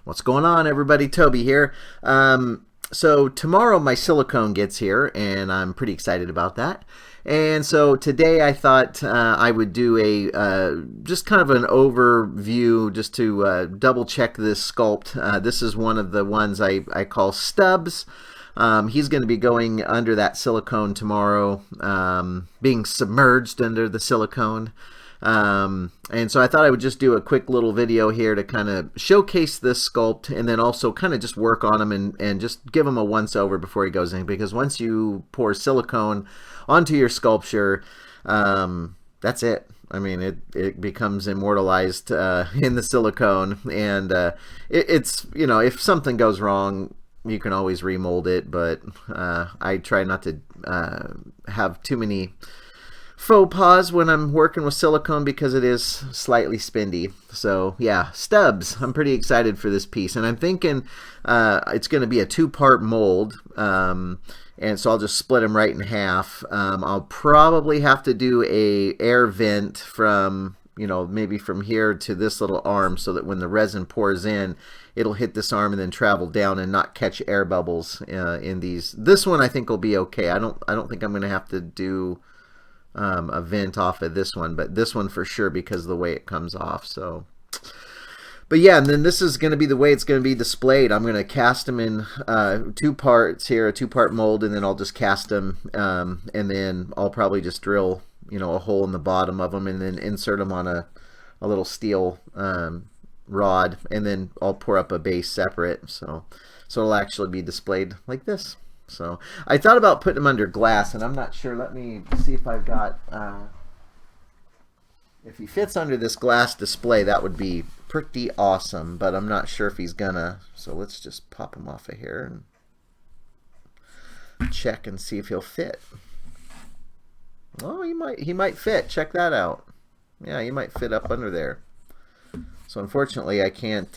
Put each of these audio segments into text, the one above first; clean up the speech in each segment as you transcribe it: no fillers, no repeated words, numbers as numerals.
What's going on, everybody? Toby here. So tomorrow my silicone gets here, and I'm pretty excited about that. And so today I thought I would do a just kind of an overview just to double check this sculpt. This is one of the ones I call Stubs. He's going to be going under that silicone tomorrow, being submerged under the silicone. And so I thought I would just do a quick little video here to kind of showcase this sculpt and then also kind of just work on him and just give him a once over before he goes in, because once you pour silicone onto your sculpture, that's it. I mean, it becomes immortalized in the silicone, and it's, you know, if something goes wrong, you can always remold it, but I try not to have too many faux pas when I'm working with silicone because it is slightly spendy. So yeah, Stubs, I'm pretty excited for this piece, and I'm thinking it's going to be a two-part mold, and so I'll just split them right in half. I'll probably have to do a air vent from, you know, maybe from here to this little arm, so that when the resin pours in, it'll hit this arm and then travel down and not catch air bubbles in these. This one I think will be okay. I don't think I'm going to have to do a vent off of this one, but this one for sure, because of the way it comes off. So, but yeah, and then this is going to be the way it's going to be displayed. I'm going to cast them in two parts here, a two-part mold, and then I'll just cast them, and then I'll probably just drill, you know, a hole in the bottom of them and then insert them on a little steel rod, and then I'll pour up a base separate, so it'll actually be displayed like this. So I thought about putting them under glass, and I'm not sure. Let me see if I've got if he fits under this glass display. That would be pretty awesome, but I'm not sure if he's gonna. So let's just pop him off of here and check and see if he'll fit. Oh, he might fit. Check that out. Yeah, he might fit up under there. So unfortunately, I can't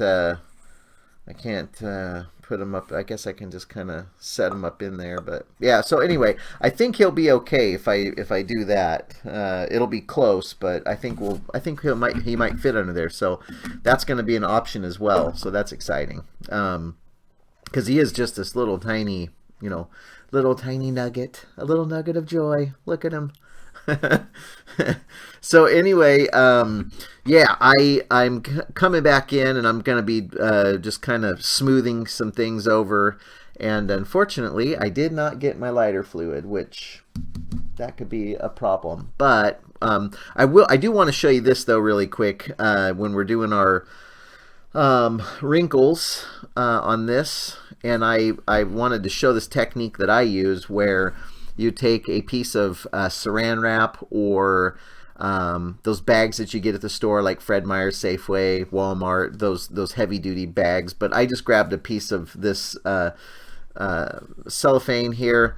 put him up. I guess I can just kind of set him up in there. But yeah, so anyway, I think he'll be okay if I do that. It'll be close, but I think he might fit under there. So that's going to be an option as well. So that's exciting, because he is just this little tiny, you know, little tiny nugget, a little nugget of joy. Look at him. So anyway, yeah, I'm coming back in, and I'm going to be just kind of smoothing some things over, and unfortunately I did not get my lighter fluid, which that could be a problem. But I do want to show you this though really quick when we're doing our wrinkles on this, and I wanted to show this technique that I use, where you take a piece of saran wrap, or those bags that you get at the store like Fred Meyer's, Safeway, Walmart, those heavy-duty bags. But I just grabbed a piece of this cellophane here.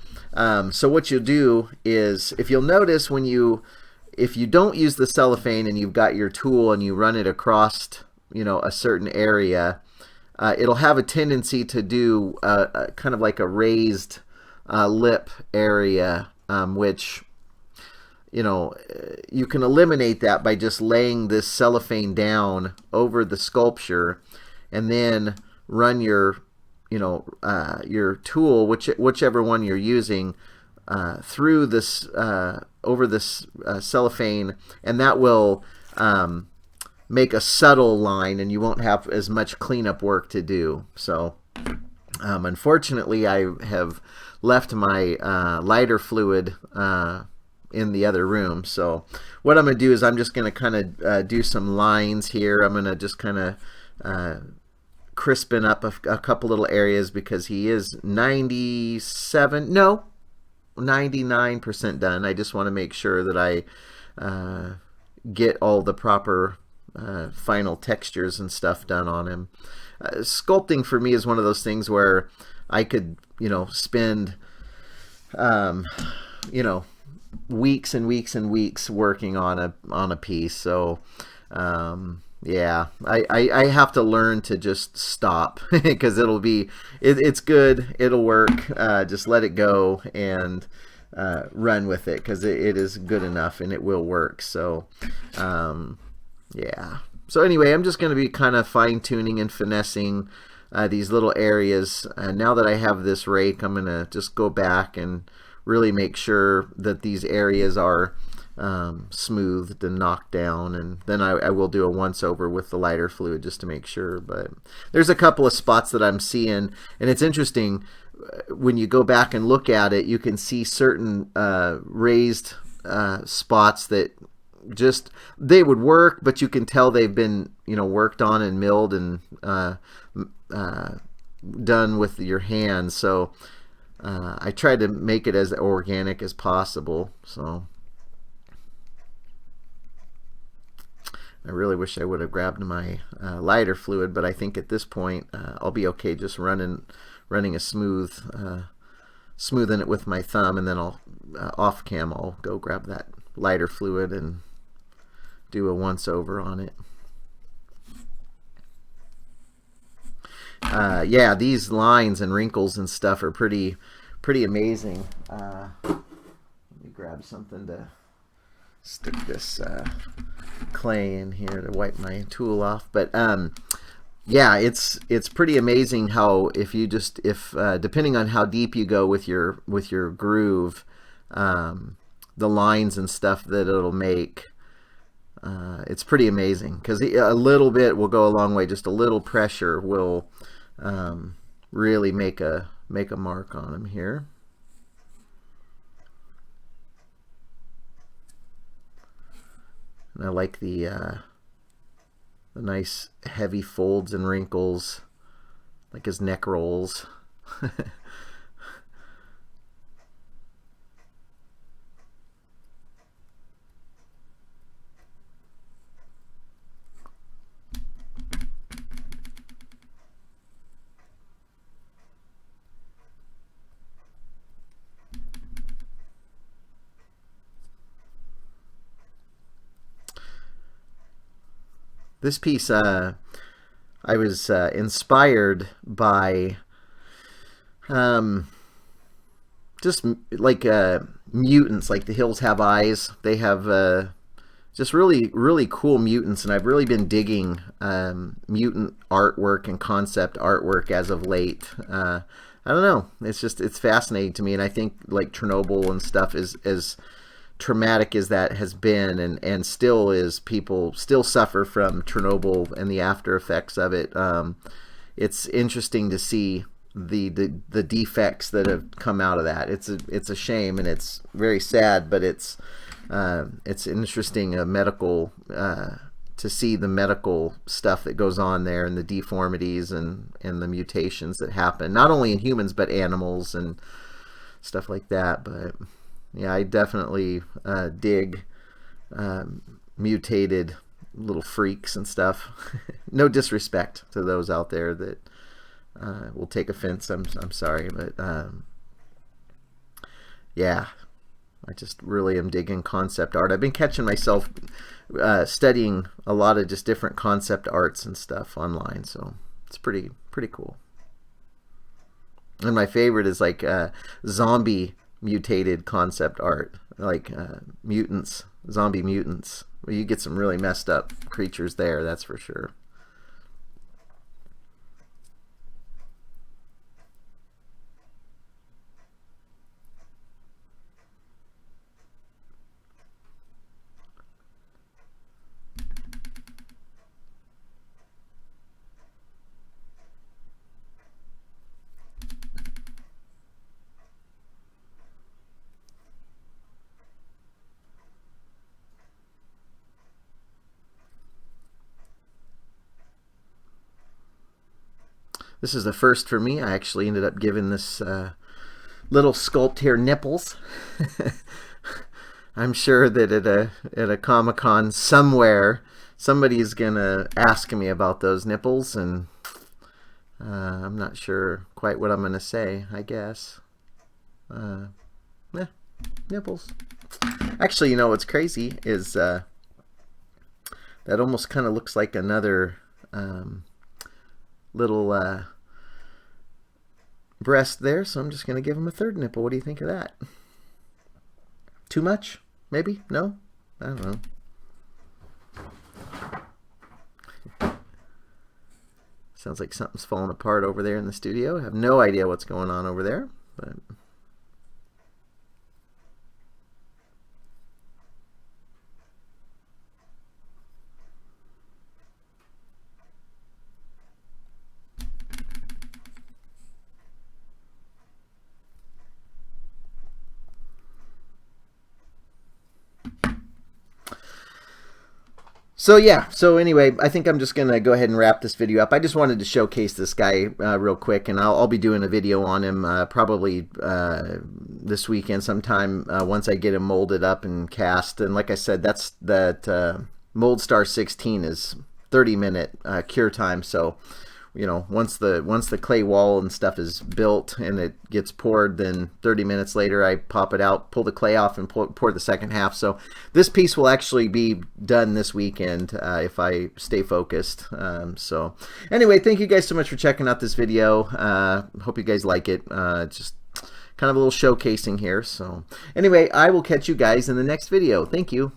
So what you'll do is, if you'll notice, if you don't use the cellophane and you've got your tool and you run it across, you know, a certain area, it'll have a tendency to do kind of like a raised lip area, which, you know, you can eliminate that by just laying this cellophane down over the sculpture, and then run your, you know, your tool, whichever one you're using, through this over this cellophane, and that will make a subtle line, and you won't have as much cleanup work to do. So unfortunately, I have left my lighter fluid in the other room. So what I'm going to do is I'm just going to kind of do some lines here. I'm going to just kind of crispen up a couple little areas, because he is 99% done. I just want to make sure that I get all the proper final textures and stuff done on him. Sculpting for me is one of those things where I could, you know, spend you know, weeks and weeks and weeks working on a piece. So yeah, I have to learn to just stop, because it's good, it'll work. Just let it go and run with it, because it is good enough and it will work. So yeah, So anyway, I'm just going to be kind of fine-tuning and finessing these little areas. Now that I have this rake, I'm going to just go back and really make sure that these areas are smoothed and knocked down, and then I will do a once-over with the lighter fluid just to make sure. But there's a couple of spots that I'm seeing, and it's interesting. When you go back and look at it, you can see certain raised spots that just they would work, but you can tell they've been worked on and milled and done with your hands. So I try to make it as organic as possible. So I really wish I would have grabbed my lighter fluid, but I think at this point I'll be okay just running a smoothing it with my thumb, and then I'll off cam I'll go grab that lighter fluid and do a once over on it. Yeah, these lines and wrinkles and stuff are pretty amazing. Let me grab something to stick this clay in here to wipe my tool off. But yeah, it's pretty amazing how if depending on how deep you go with your groove, the lines and stuff that it'll make, it's pretty amazing, because a little bit will go a long way. Just a little pressure will really make a mark on them here. And I like the nice heavy folds and wrinkles, like his neck rolls. This piece, I was inspired by just like mutants, like The Hills Have Eyes. They have just really cool mutants, and I've really been digging mutant artwork and concept artwork as of late. I don't know, it's fascinating to me, and I think like Chernobyl and stuff is as traumatic as that has been, and still is. People still suffer from Chernobyl and the after effects of it. It's interesting to see the defects that have come out of that. It's a shame, and it's very sad, but it's interesting medical to see the medical stuff that goes on there, and the deformities and the mutations that happen, not only in humans but animals and stuff like that. But yeah, I definitely dig mutated little freaks and stuff. No disrespect to those out there that will take offense. I'm sorry, but yeah, I just really am digging concept art. I've been catching myself studying a lot of just different concept arts and stuff online, so it's pretty cool. And my favorite is like zombie mutated concept art, like mutants, zombie mutants. Well, you get some really messed up creatures there, that's for sure. This is the first for me. I actually ended up giving this little sculpt here nipples. I'm sure that at a Comic-Con somewhere, somebody's gonna ask me about those nipples, and I'm not sure quite what I'm gonna say, I guess. Nipples. Actually, what's crazy is that almost kind of looks like another little breast there, so I'm just going to give him a third nipple. What do you think of that? Too much? Maybe? No? I don't know. Sounds like something's falling apart over there in the studio. I have no idea what's going on over there, but so yeah, so anyway, I think I'm just going to go ahead and wrap this video up. I just wanted to showcase this guy real quick, and I'll be doing a video on him probably this weekend sometime once I get him molded up and cast. And like I said, that Mold Star 16 is 30-minute cure time, so you know, once the clay wall and stuff is built and it gets poured, then 30 minutes later I pop it out, pull the clay off, and pour the second half. So this piece will actually be done this weekend if I stay focused. So anyway, thank you guys so much for checking out this video. Hope you guys like it. Just kind of a little showcasing here. So anyway, I will catch you guys in the next video. Thank you.